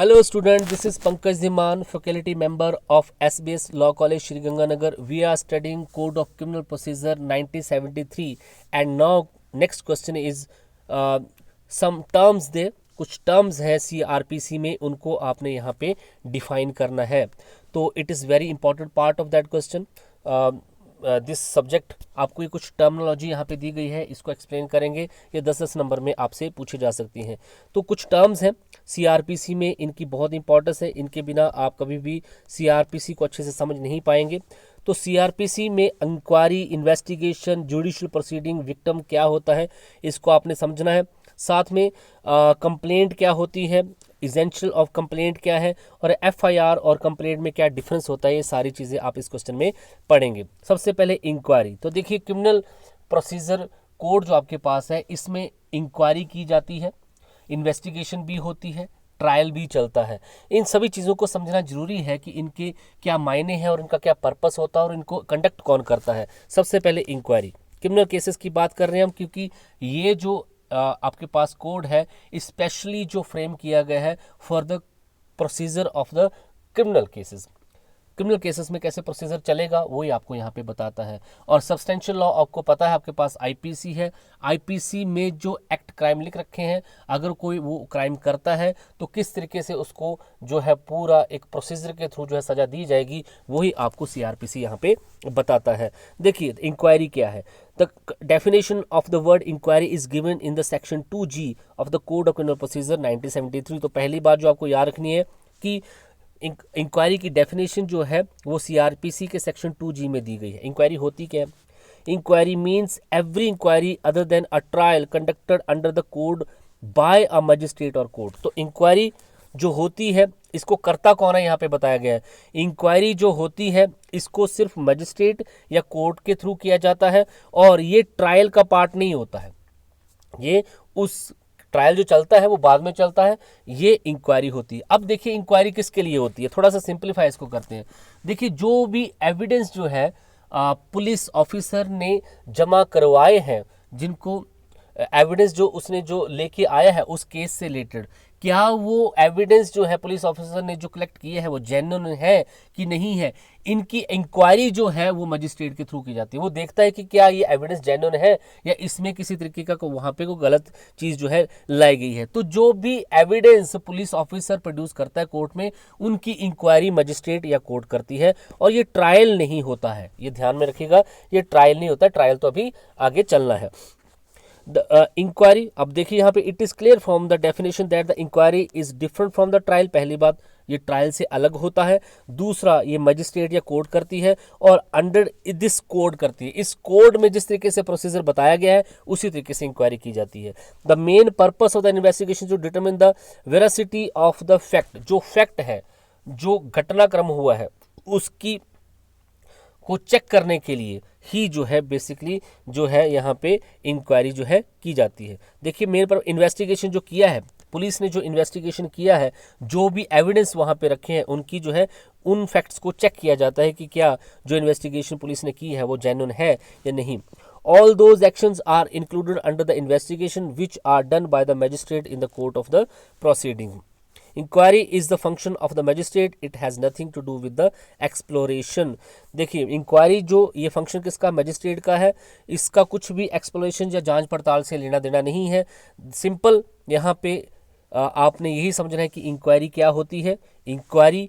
Hello student, this is Pankaj Dhiman, faculty member of SBS Law College, Shri Ganganagar. We are studying Code of Criminal Procedure 1973 and now next question is some terms there. कुछ terms है CRPC में, उनको आपने यहाँ पे define करना है. तो it is very important part of that question. This subject आपको ये कुछ टर्मिनोलॉजी यहाँ पे दी गई है, इसको एक्सप्लेन करेंगे. ये 10-10 नंबर में आपसे पूछे जा सकती हैं. तो कुछ टर्म्स हैं CRPC में, इनकी बहुत इंपॉर्टेंस है. इनके बिना आप कभी भी CRPC को अच्छे से समझ नहीं पाएंगे. तो CRPC में inquiry, investigation, judicial proceeding, victim क्या होता है, इसको आपने समझना है. साथ में कंप्लेंट क्या होती है, इसेंशियल ऑफ कंप्लेंट क्या है, और FIR और कंप्लेंट में क्या डिफरेंस होता है, ये सारी चीज़ें आप इस क्वेश्चन में पढ़ेंगे. सबसे पहले इंक्वायरी. तो देखिए, क्रिमिनल प्रोसीजर कोड जो आपके पास है, इसमें इंक्वायरी की जाती है, इन्वेस्टिगेशन भी होती है, ट्रायल भी चलता है. इन सभी चीज़ों को समझना जरूरी है कि इनके क्या मायने हैं और इनका क्या पर्पस होता है और इनको कंडक्ट कौन करता है. सबसे पहले इंक्वायरी. क्रिमिनल केसेस की बात कर रहे हैं हम, क्योंकि ये जो आपके पास कोड है स्पेशली जो फ्रेम किया गया है for the procedure of the criminal cases. Criminal cases में कैसे प्रोसीजर चलेगा वही आपको यहाँ पे बताता है. और सब्सटेंशियल लॉ आपको पता है, आपके पास IPC है. IPC में जो एक्ट क्राइम लिख रखे हैं, अगर कोई वो क्राइम करता है तो किस तरीके से उसको जो है पूरा एक प्रोसीजर के थ्रू जो है सज़ा दी जाएगी, वही आपको CRPC यहाँ पे बताता है. देखिए, इंक्वायरी क्या है. The definition of the word inquiry is given in the section 2G of the code of criminal procedure 1973. तो पहली बात जो आपको याद रखनी है कि इंक्वायरी की डेफिनेशन जो है वो CRPC के सेक्शन 2G में दी गई है. इंक्वायरी होती क्या है? Inquiry means every inquiry other than a trial conducted under the code by a magistrate और कोर्ट. तो इंक्वायरी जो होती है, इसको करता कौन है यहाँ पे बताया गया है. इंक्वायरी जो होती है इसको सिर्फ मजिस्ट्रेट या कोर्ट के थ्रू किया जाता है और ये ट्रायल का पार्ट नहीं होता है. ये उस ट्रायल जो चलता है वो बाद में चलता है, ये इंक्वायरी होती है. अब देखिए, इंक्वायरी किसके लिए होती है, थोड़ा सा सिंप्लीफाई इसको करते हैं. देखिए, जो भी एविडेंस जो है पुलिस ऑफिसर ने जमा करवाए हैं, जिनको एविडेंस जो उसने जो लेके आया है उस केस से रिलेटेड, क्या वो एविडेंस जो है पुलिस ऑफिसर ने जो कलेक्ट किए हैं वो जेन्युइन है कि नहीं है, इनकी इंक्वायरी जो है वो मजिस्ट्रेट के थ्रू की जाती है. वो देखता है कि क्या ये एविडेंस जेन्युइन है या इसमें किसी तरीके का वहाँ पे कोई गलत चीज़ जो है लाई गई है. तो जो भी एविडेंस पुलिस ऑफिसर प्रोड्यूस करता है कोर्ट में, उनकी इंक्वायरी मजिस्ट्रेट या कोर्ट करती है और ये ट्रायल नहीं होता है. ये ध्यान में रखिएगा, ये ट्रायल नहीं होता है. ट्रायल तो अभी आगे चलना है. द इंक्वायरी, अब देखिए यहाँ पे it is clear from the definition that the inquiry is different from the trial. पहली बात, ये ट्रायल से अलग होता है. दूसरा, ये मजिस्ट्रेट या कोर्ट करती है और अंडर दिस कोड करती है. इस कोड में जिस तरीके से प्रोसीजर बताया गया है उसी तरीके से इंक्वायरी की जाती है. The main purpose of the investigation to determine the veracity of the fact. जो फैक्ट है, जो घटनाक्रम हुआ है, उसकी को चेक करने के लिए ही जो है बेसिकली जो है यहाँ पे इंक्वायरी जो है की जाती है. देखिए, मेरे पर इन्वेस्टिगेशन जो किया है, पुलिस ने जो इन्वेस्टिगेशन किया है, जो भी एविडेंस वहाँ पे रखे हैं, उनकी जो है उन फैक्ट्स को चेक किया जाता है कि क्या जो इन्वेस्टिगेशन पुलिस ने की है वो जेन्युइन है या नहीं. All those actions are included under the investigation which are done by the magistrate in the court of the proceeding. Inquiry is the function of the magistrate, it has nothing to do with the exploration. देखिए, inquiry जो ये function किसका, magistrate का है. इसका कुछ भी exploration या जांच पड़ताल से लेना देना नहीं है. सिंपल यहाँ पे आपने यही समझना है कि इंक्वायरी क्या होती है. इंक्वायरी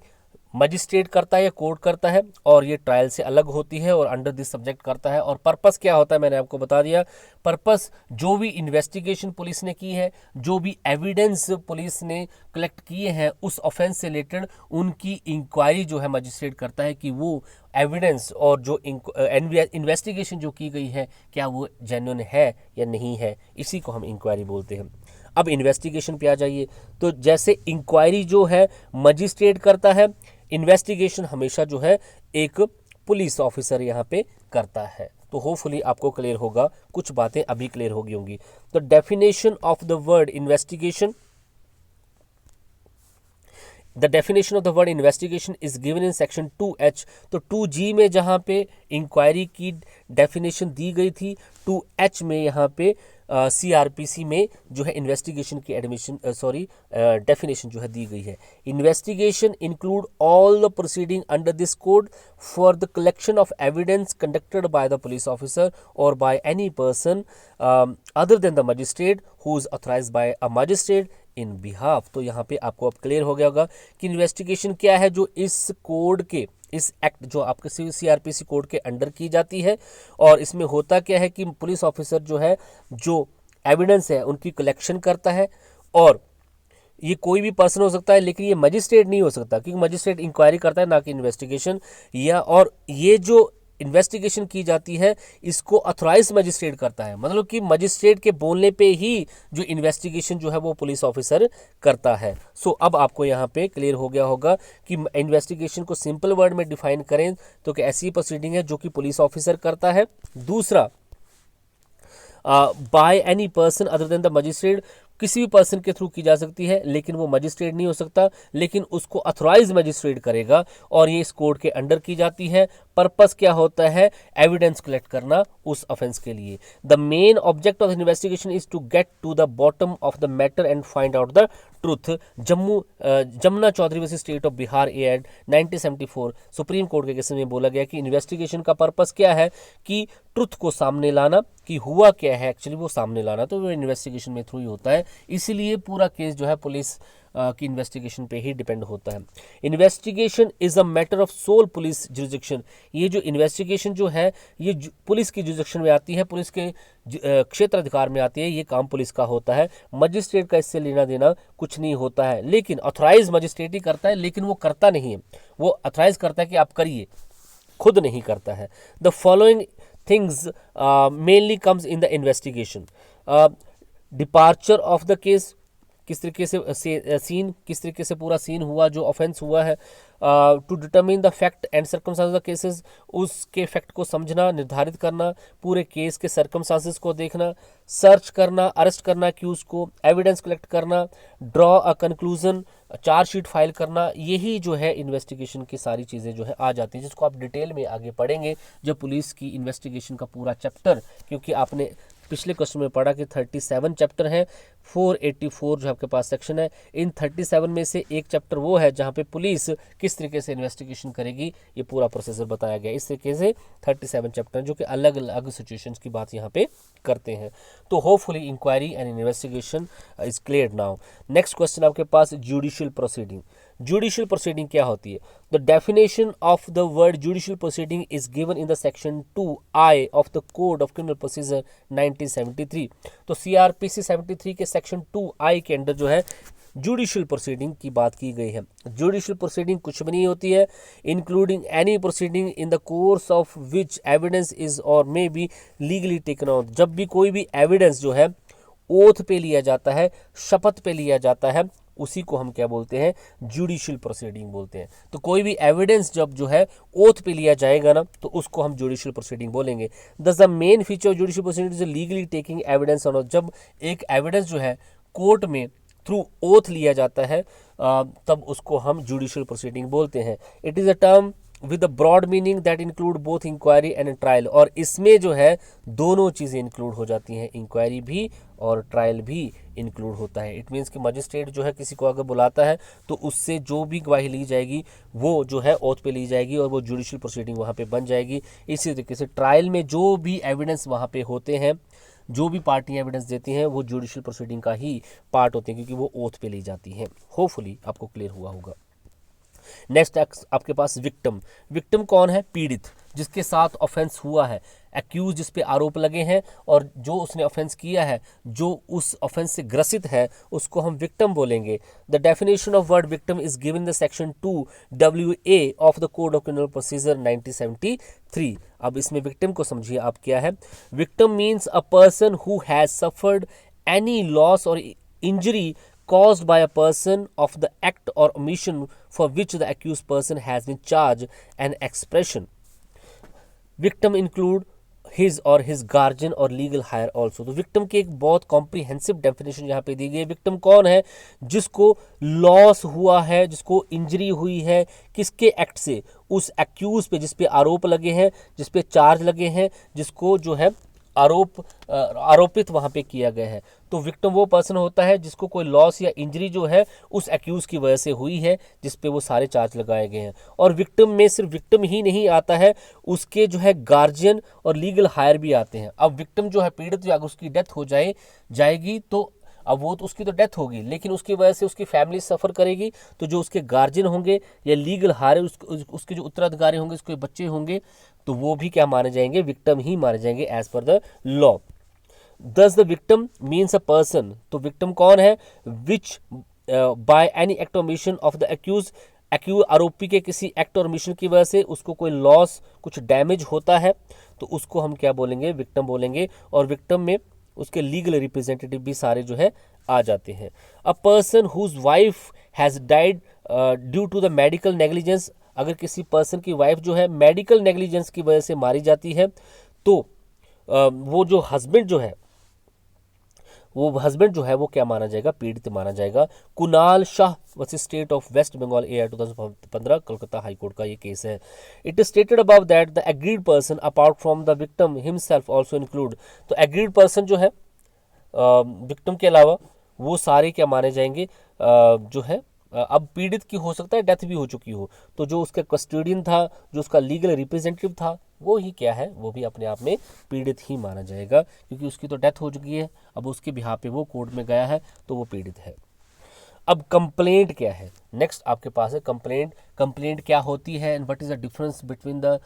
मजिस्ट्रेट करता है या कोर्ट करता है और ये ट्रायल से अलग होती है और अंडर दिस सब्जेक्ट करता है. और पर्पस क्या होता है मैंने आपको बता दिया. पर्पस, जो भी इन्वेस्टिगेशन पुलिस ने की है, जो भी एविडेंस पुलिस ने कलेक्ट किए हैं उस ऑफेंस से रिलेटेड, उनकी इंक्वायरी जो है मजिस्ट्रेट करता है कि वो एविडेंस और जो इन्वेस्टिगेशन जो की गई है क्या वो जेन्युइन है या नहीं है. इसी को हम इंक्वायरी बोलते हैं. अब इन्वेस्टिगेशन पे आ जाइए. तो जैसे इंक्वायरी जो है मजिस्ट्रेट करता है, इन्वेस्टिगेशन हमेशा जो है एक पुलिस ऑफिसर यहाँ पे करता है. तो होपफुली आपको क्लियर होगा, कुछ बातें अभी क्लियर होगी होंगी. तो definition of the word investigation. The definition of the word investigation is given in section 2H। तो 2G में जहाँ पे इंक्वायरी की डेफिनेशन दी गई थी, 2H में यहाँ पे CRPC में जो है इन्वेस्टिगेशन की डेफिनेशन जो है दी गई है। Investigation include all the proceeding under this code for the collection of evidence conducted by the police officer or by any person other than the magistrate who is authorized by a magistrate in behalf. तो यहाँ पे आपको अब clear हो गया होगा कि investigation क्या है जो इस कोड के, इस एक्ट जो आपके CRPC कोड के अंडर की जाती है। और इसमें होता क्या है कि पुलिस ऑफिसर जो है जो एविडेंस है उनकी कलेक्शन करता है, और ये कोई भी पर्सन हो सकता है लेकिन ये मजिस्ट्रेट नहीं हो सकता, क्योंकि मजिस्ट्रेट इंक्वायरी करता है ना कि इन्वेस्टिगेशन। और ये जो इन्वेस्टिगेशन की जाती है इसको अथॉराइज मजिस्ट्रेट करता है, मतलब कि मजिस्ट्रेट के बोलने पे ही जो इन्वेस्टिगेशन जो है वो पुलिस ऑफिसर करता है। सो अब आपको यहाँ पे क्लियर हो गया होगा कि इन्वेस्टिगेशन को सिंपल वर्ड में डिफाइन करें तो कि ऐसी प्रोसीडिंग है जो कि पुलिस ऑफिसर करता है। दूसरा, bye any person other than the magistrate, किसी भी पर्सन के थ्रू की जा सकती है लेकिन वो मजिस्ट्रेट नहीं हो सकता, लेकिन उसको अथॉराइज मजिस्ट्रेट करेगा, और ये इस कोड के अंडर की जाती है। पर्पस क्या होता है? एविडेंस कलेक्ट करना उस ऑफेंस के लिए। The main object of the investigation is to get to the bottom of the matter and find out the truth. Jamuna Chaudhary versus state of Bihar एड 1974 सुप्रीम कोर्ट के केस में बोला गया कि इन्वेस्टिगेशन का पर्पस क्या है कि ट्रुथ को सामने लाना, कि हुआ क्या है एक्चुअली वो सामने लाना, तो वो इन्वेस्टिगेशन में थ्रू ही होता है। इसीलिए पूरा केस जो है पुलिस की इन्वेस्टिगेशन पे ही डिपेंड होता है। Investigation is a matter of sole police jurisdiction. ये जो इन्वेस्टिगेशन जो है ये पुलिस की जुरिसडिक्शन में आती है, पुलिस के क्षेत्र अधिकार में आती है, ये काम पुलिस का होता है। मजिस्ट्रेट का इससे लेना देना कुछ नहीं होता है, लेकिन ऑथराइज मजिस्ट्रेट ही करता है, लेकिन वो करता नहीं है, वो ऑथराइज करता है कि आप करिए, खुद नहीं करता है। The following things mainly comes in the investigation. Departure of the case, किस तरीके से सीन, किस तरीके से पूरा सीन हुआ जो ऑफेंस हुआ है। To determine the fact and circumstances of the cases, उसके फैक्ट को समझना, निर्धारित करना, पूरे केस के सर्कमस्टांसेस को देखना, सर्च करना, अरेस्ट करना एक्यूज को, एविडेंस कलेक्ट करना, draw a conclusion, chargesheet file करना, यही जो है इन्वेस्टिगेशन की सारी चीज़ें जो है आ जाती हैं, जिसको आप डिटेल में आगे पढ़ेंगे जब पुलिस की इन्वेस्टिगेशन का पूरा चैप्टर, क्योंकि आपने पिछले क्वेश्चन में पढ़ा कि 37 चैप्टर हैं, 484 जो आपके पास सेक्शन है, इन 37 में से एक चैप्टर वो है जहाँ पे पुलिस किस तरीके से इन्वेस्टिगेशन करेगी, ये पूरा प्रोसीजर बताया गया। इस तरीके से 37 चैप्टर जो कि अलग अलग सिचुएशंस की बात यहाँ पे करते हैं। तो hopefully inquiry and investigation is clear now. Next question आपके पास जुडिशियल प्रोसीडिंग। जुडिशियल प्रोसीडिंग क्या होती है? The definition of the word judicial proceeding is given in the section 2I of the code of criminal procedure 1973। तो CRPC 73 के section 2I के अंदर जो है जुडिशियल प्रोसीडिंग की बात की गई है। जुडिशियल प्रोसीडिंग कुछ भी नहीं होती है, including any proceeding in the course of which evidence is or may be legally taken out. जब भी कोई भी एविडेंस जो है ओथ पे लिया जाता है, शपथ पे लिया जाता है, उसी को हम क्या बोलते हैं? जुडिशियल प्रोसीडिंग बोलते हैं। तो कोई भी एविडेंस जब जो है ओथ पे लिया जाएगा ना, तो उसको हम जुडिशियल प्रोसीडिंग बोलेंगे। दस the main feature of judicial proceeding is legally taking evidence on. जब एक एविडेंस जो है कोर्ट में थ्रू ओथ लिया जाता है तब उसको हम जुडिशियल प्रोसीडिंग बोलते हैं। It is a term with a broad meaning that include both inquiry and trial. और इसमें जो है दोनों चीज़ें इंक्लूड हो जाती हैं, इंक्वायरी भी और ट्रायल भी इंक्लूड होता है। इट मीन्स कि मजिस्ट्रेट जो है किसी को अगर बुलाता है तो उससे जो भी गवाही ली जाएगी वो जो है ओथ पे ली जाएगी और वो जुडिशियल प्रोसीडिंग वहाँ पे बन जाएगी। इसी तरीके से ट्रायल में जो भी एविडेंस वहाँ पे होते हैं, जो भी पार्टियां एविडेंस देती हैं, वो जुडिशियल प्रोसीडिंग का ही पार्ट होते हैं, क्योंकि वो ओथ पे ली जाती हैं। होपफुली आपको क्लियर हुआ होगा। नेक्स्ट आपके पास विक्टिम। विक्टिम कौन है? पीड़ित, जिसके साथ ऑफेंस हुआ है, एक्यूज जिस पे आरोप लगे हैं और जो उसने ऑफेंस किया है, जो उस ऑफेंस से ग्रसित है, उसको हम विक्टिम बोलेंगे। The definition of word victim is given in the section 2WA of the code of criminal procedure 1973। अब इसमें विक्टिम को समझिए आप क्या है। Victim means a person who has suffered any loss और injury caused by a person of the act or omission for which the accused person has been charged. An expression victim include his और his guardian और legal higher also. तो victim की एक बहुत comprehensive definition यहाँ पे दी गई है। विक्टिम कौन है? जिसको लॉस हुआ है, जिसको इंजरी हुई है, किसके एक्ट से? उस एक्यूज पे, जिस पे आरोप लगे हैं, जिस पे चार्ज लगे हैं, जिसको जो है आरोपित वहाँ पे किया गया है। तो विक्टिम वो पर्सन होता है जिसको कोई लॉस या इंजरी जो है उस एक्यूज की वजह से हुई है, जिस पे वो सारे चार्ज लगाए गए हैं। और विक्टिम में सिर्फ विक्टिम ही नहीं आता है, उसके जो है गार्जियन और लीगल हायर भी आते हैं। अब विक्टिम जो है पीड़ित, अगर उसकी डेथ हो जाएगी तो अब वो तो उसकी तो डेथ होगी, लेकिन उसकी वजह से उसकी फैमिली सफ़र करेगी। तो जो उसके गार्जियन होंगे या लीगल हायर, उसके जो उत्तराधिकारी होंगे, उसके बच्चे होंगे, तो वो भी क्या माने जाएंगे? विक्टिम ही माने जाएंगे एज पर द लॉ। दस the victim means a person. तो विक्टिम कौन है? विच बाय एनी एक्ट और मिशन ऑफ द एक्यूज आरोपी के किसी एक्ट और मिशन की वजह से उसको कोई लॉस, कुछ डैमेज होता है, तो उसको हम क्या बोलेंगे? विक्टिम बोलेंगे। और विक्टिम में उसके लीगल रिप्रेजेंटेटिव भी सारे जो है आ जाते हैं। A person whose wife has died due to the medical negligence. अगर किसी पर्सन की वाइफ जो है मेडिकल नेग्लिजेंस की वजह से मारी जाती है, तो वो जो हस्बैंड जो है वो क्या माना जाएगा? पीड़ित माना जाएगा। Kunal Shah versus state of West Bengal AR 2015 Kolkata high court का ये केस है। It is stated above that the aggrieved person apart from the victim himself also include. तो एग्रीड पर्सन जो है विक्टिम के अलावा वो सारे क्या माने जाएंगे? जो है अब पीड़ित की हो सकता है डेथ भी हो चुकी हो, तो जो उसका कस्टोडियन था, जो उसका लीगल रिप्रेजेंटेटिव था, वो ही क्या है? वो भी अपने आप में पीड़ित ही माना जाएगा, क्योंकि उसकी तो डेथ हो चुकी है, अब उसके बिहाफ पे वो कोर्ट में गया है, तो वो पीड़ित है। अब कंप्लेंट क्या है? नेक्स्ट आपके पास है कंप्लेंट। कंप्लेंट क्या होती है and what is the difference between the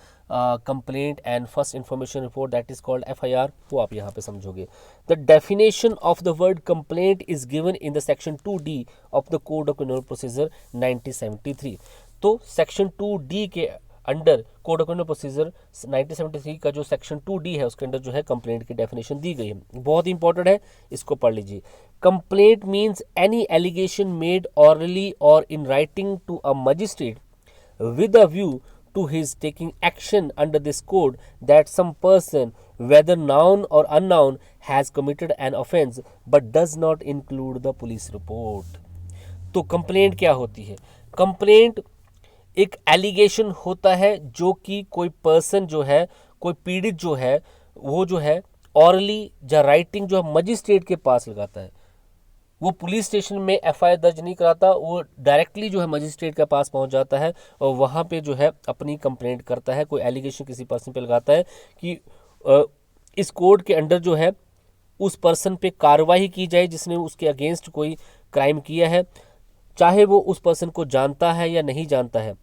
complaint and first information report, that is called FIR, वो आप यहाँ पे समझोगे। The definition of the word complaint is given in the section 2D of the code of criminal procedure 1973। तो section 2D के under code of criminal procedure 1973 का जो section 2D है, उसके अंदर जो है कंप्लेंट की डेफिनेशन दी गई है। बहुत इंपॉर्टेंट है, इसको पढ़ लीजिए। Complaint means any allegation made orally or in writing to a magistrate with a view to his taking action under this code that some person, whether known or unknown, has committed an offence but does not include the police report। तो complaint क्या होती है? Complaint एक allegation होता है जो कि कोई पर्सन जो है, कोई पीड़ित जो है, वो जो है ऑरली या राइटिंग जो है मजिस्ट्रेट के पास लगाता है। वो पुलिस स्टेशन में FIR दर्ज नहीं कराता, वो डायरेक्टली जो है मजिस्ट्रेट के पास पहुंच जाता है और वहाँ पे जो है अपनी कंप्लेंट करता है, कोई एलिगेशन किसी पर्सन पे लगाता है कि इस कोड के अंडर जो है उस पर्सन पे कार्रवाई की जाए जिसने उसके अगेंस्ट कोई क्राइम किया है, चाहे वो उस पर्सन को जानता है या नहीं जानता है,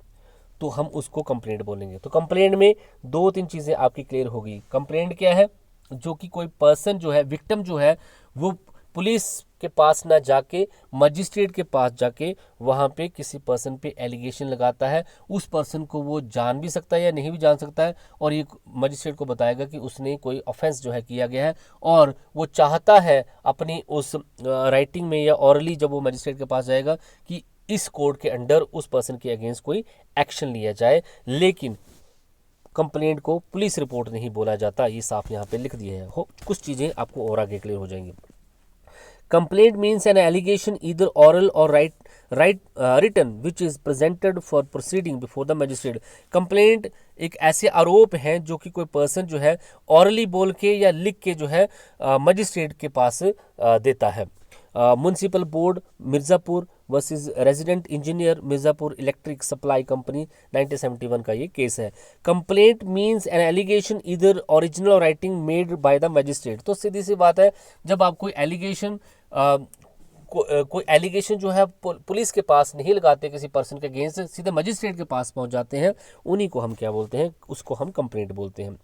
तो हम उसको कंप्लेंट बोलेंगे। तो कंप्लेंट में 2-3 चीज़ें आपकी क्लियर होगी। कंप्लेंट क्या है? जो कि कोई पर्सन जो है, विक्टिम जो है, वो पुलिस के पास ना जाके मजिस्ट्रेट के पास जाके वहाँ पे किसी पर्सन पे एलिगेशन लगाता है। उस पर्सन को वो जान भी सकता है या नहीं भी जान सकता है, और ये मजिस्ट्रेट को बताएगा कि उसने कोई ऑफेंस जो है किया गया है, और वो चाहता है अपनी उस राइटिंग में या ऑरली जब वो मजिस्ट्रेट के पास जाएगा कि इस कोड के अंडर उस पर्सन के अगेंस्ट कोई एक्शन लिया जाए। लेकिन कंप्लेंट को पुलिस रिपोर्ट नहीं बोला जाता, ये साफ यहाँ पे लिख दिया है। कुछ चीज़ें आपको और आगे क्लियर हो जाएंगी। Complaint means an allegation either oral or written which is presented for proceeding before the magistrate। Complaint एक ऐसे आरोप हैं जो कि कोई पर्सन जो है orally बोल के या लिख के जो है मजिस्ट्रेट के पास देता है। Municipal board Mirzapur versus resident engineer Mirzapur electric supply company 1971 का ये केस है। कंप्लेंट मींस एन एलिगेशन इधर ओरिजिनल और writing made by the magistrate. तो सीधी सी बात है, जब आप कोई एलिगेशन कोई एलिगेशन जो है पुलिस के पास नहीं लगाते किसी पर्सन के अगेंस्ट, सीधे मजिस्ट्रेट के पास पहुंच जाते हैं, उन्हीं को हम क्या बोलते हैं? उसको हम कंप्लेंट बोलते हैं।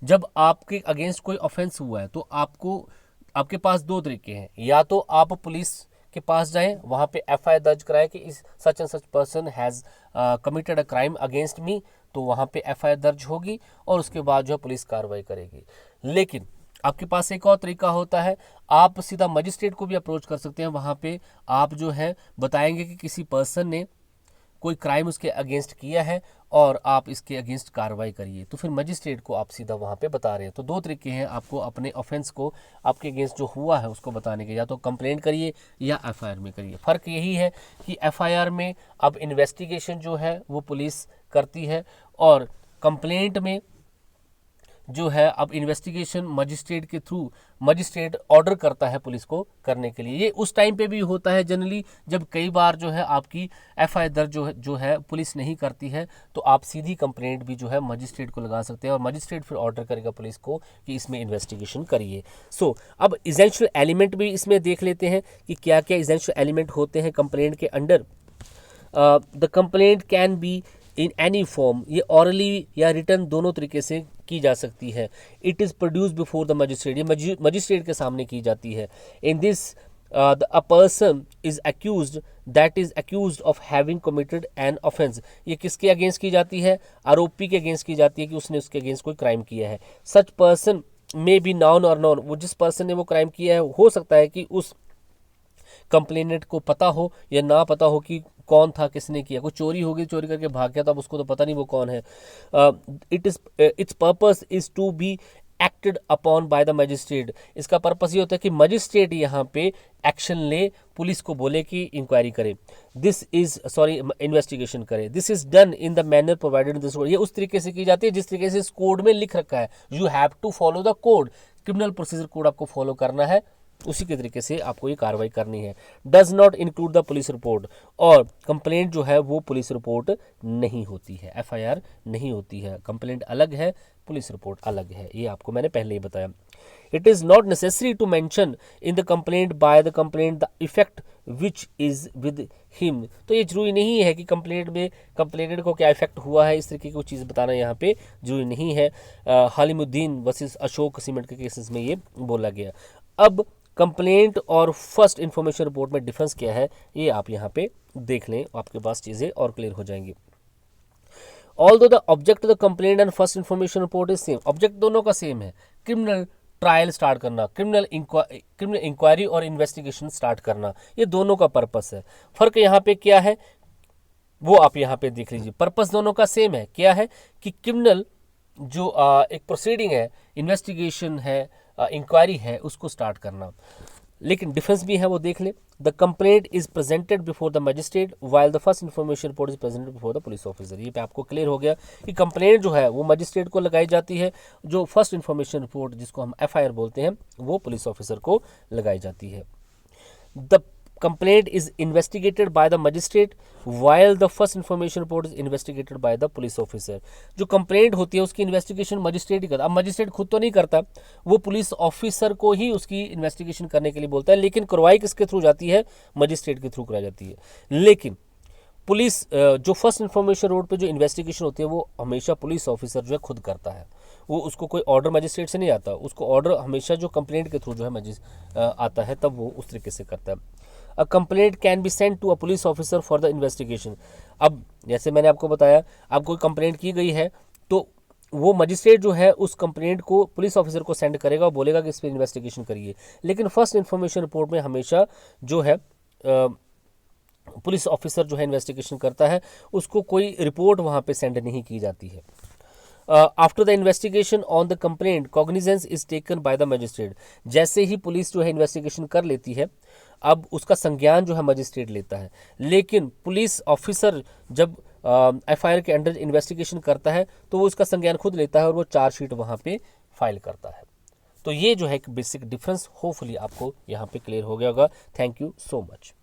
जब आपके अगेंस्ट कोई ऑफेंस हुआ है तो आपके पास 2 तरीके हैं। या तो आप पुलिस के पास जाएं, वहाँ पे FIR दर्ज कराएं कि इस such and such person has committed a crime against me, तो वहाँ पे FIR दर्ज होगी और उसके बाद जो है पुलिस कार्रवाई करेगी। लेकिन आपके पास एक और तरीका होता है, आप सीधा मजिस्ट्रेट को भी अप्रोच कर सकते हैं। वहाँ पे आप जो है बताएंगे कि किसी पर्सन ने कोई क्राइम उसके अगेंस्ट किया है और आप इसके अगेंस्ट कार्रवाई करिए, तो फिर मजिस्ट्रेट को आप सीधा वहाँ पे बता रहे हैं। तो दो तरीके हैं आपको अपने ऑफेंस को आपके अगेंस्ट जो हुआ है उसको बताने के, या तो कंप्लेंट करिए या एफआईआर में करिए। फ़र्क यही है कि एफआईआर में अब इन्वेस्टिगेशन जो है वो पुलिस करती है और कंप्लेंट में जो है अब इन्वेस्टिगेशन मजिस्ट्रेट के थ्रू मजिस्ट्रेट ऑर्डर करता है पुलिस को करने के लिए। ये उस टाइम पे भी होता है जनरली जब कई बार जो है आपकी एफआईआर दर्ज जो है पुलिस नहीं करती है, तो आप सीधी कंप्लेंट भी जो है मजिस्ट्रेट को लगा सकते हैं और मजिस्ट्रेट फिर ऑर्डर करेगा पुलिस को कि इसमें इन्वेस्टिगेशन करिए। सो अब इसेंशियल एलिमेंट भी इसमें देख लेते हैं कि क्या क्या इसेंशियल एलिमेंट होते हैं कंप्लेंट के under. The complaint can be in any form, ये ऑरली या रिटर्न दोनों तरीके से की जा सकती है। It is produce before the magistrate, ये मजिस्ट्रेट के सामने की जाती है। In this a person is accused that is accused of having committed an offence, ये किसके अगेंस्ट की जाती है? आरोपी के अगेंस्ट की जाती है कि उसने उसके अगेंस्ट कोई क्राइम किया है। Such person may be noun और नॉन, वो जिस पर्सन ने वो क्राइम किया है हो सकता है कि उस कंप्लेनेंट को पता हो या ना पता हो कि कौन था, किसने किया। कोई चोरी होगी, चोरी करके भाग गया, तब उसको तो पता नहीं वो कौन है। Its purpose is to be acted upon by the magistrate, इसका पर्पस ये होता है कि मजिस्ट्रेट यहाँ पे एक्शन ले, पुलिस को बोले कि इंक्वायरी करे, इन्वेस्टिगेशन करे। This is done in the manner provided in this code, ये उस तरीके से की जाती है जिस तरीके से इस कोड में लिख रखा है। You have to follow the code, criminal procedure code आपको फॉलो करना है, उसी के तरीके से आपको ये कार्रवाई करनी है। Does not include the police report, और कंप्लेंट जो है वो पुलिस रिपोर्ट नहीं होती है, एफआईआर नहीं होती है। कंप्लेंट अलग है, पुलिस रिपोर्ट अलग है, ये आपको मैंने पहले ही बताया। It is not necessary to mention in the complaint by the complaint the effect which is with him, तो ये जरूरी नहीं है कि कंप्लेंट में कंप्लेनेंट को क्या इफेक्ट हुआ है, इस तरीके की चीज़ बताना यहाँ पे जरूरी नहीं है। हालिमुद्दीन वर्सेस अशोक सीमेंट के केसेस में ये बोला गया। अब कंप्लेंट और फर्स्ट इन्फॉर्मेशन रिपोर्ट में डिफरेंस क्या है ये आप यहाँ पे देख लें, आपके पास चीज़ें और क्लियर हो जाएंगी। Although the object of the complaint and first information report is same, object दोनों का सेम है, क्रिमिनल ट्रायल स्टार्ट करना, क्रिमिनल इंक्वायरी और इन्वेस्टिगेशन स्टार्ट करना, ये दोनों का पर्पस है। फर्क यहाँ पे क्या है वो आप यहाँ पे देख लीजिए। पर्पस दोनों का सेम है, क्या है कि क्रिमिनल जो एक प्रोसीडिंग है, इन्वेस्टिगेशन है, इंक्वायरी है, उसको स्टार्ट करना। लेकिन डिफरेंस भी है वो देख लें। The complaint is presented before the magistrate while the first information report is presented before the police officer. ये पे आपको क्लियर हो गया कि कंप्लेंट जो है वो मजिस्ट्रेट को लगाई जाती है, जो फर्स्ट इन्फॉर्मेशन रिपोर्ट जिसको हम एफआईआर बोलते हैं वो पुलिस ऑफिसर को लगाई जाती है। The complaint is investigated by the magistrate while the first information report is investigated by the police officer। जो कंप्लेंट होती है उसकी इन्वेस्टिगेशन मजिस्ट्रेट ही करता है। अब मजिस्ट्रेट खुद तो नहीं करता, वो पुलिस ऑफिसर को ही उसकी इन्वेस्टिगेशन करने के लिए बोलता है, लेकिन करवाई किसके थ्रू जाती है? मजिस्ट्रेट के थ्रू कराई जाती है। लेकिन पुलिस जो फर्स्ट इन्फॉर्मेशन रोड पे जो इन्वेस्टिगेशन होती है वो हमेशा पुलिस ऑफिसर जो है खुद करता है, वो उसको कोई ऑर्डर मजिस्ट्रेट से नहीं आता, उसको ऑर्डर हमेशा जो कंप्लेंट के थ्रू जो है आता है, तब वो उस तरीके से करता है। A complaint can be send to a police officer for the investigation. अब जैसे मैंने आपको बताया, अब कोई कंप्लेंट की गई है तो वो मजिस्ट्रेट जो है उस कंप्लेंट को पुलिस ऑफिसर को सेंड करेगा और बोलेगा कि इस पर इन्वेस्टिगेशन करिए। लेकिन फर्स्ट इन्फॉर्मेशन रिपोर्ट में हमेशा जो है पुलिस ऑफिसर जो है इन्वेस्टिगेशन करता है, उसको कोई रिपोर्ट वहाँ पे सेंड नहीं की जाती है। After the investigation on the complaint cognizance is taken by the magistrate. जैसे ही पुलिस जो है इन्वेस्टिगेशन कर लेती है, अब उसका संज्ञान जो है मजिस्ट्रेट लेता है। लेकिन पुलिस ऑफिसर जब एफआईआर के अंडर इन्वेस्टिगेशन करता है तो वो उसका संज्ञान खुद लेता है और वो चार्जशीट वहाँ पे फाइल करता है। तो ये जो है एक बेसिक डिफरेंस होपफुली आपको यहाँ पे क्लियर हो गया होगा। Thank you so much.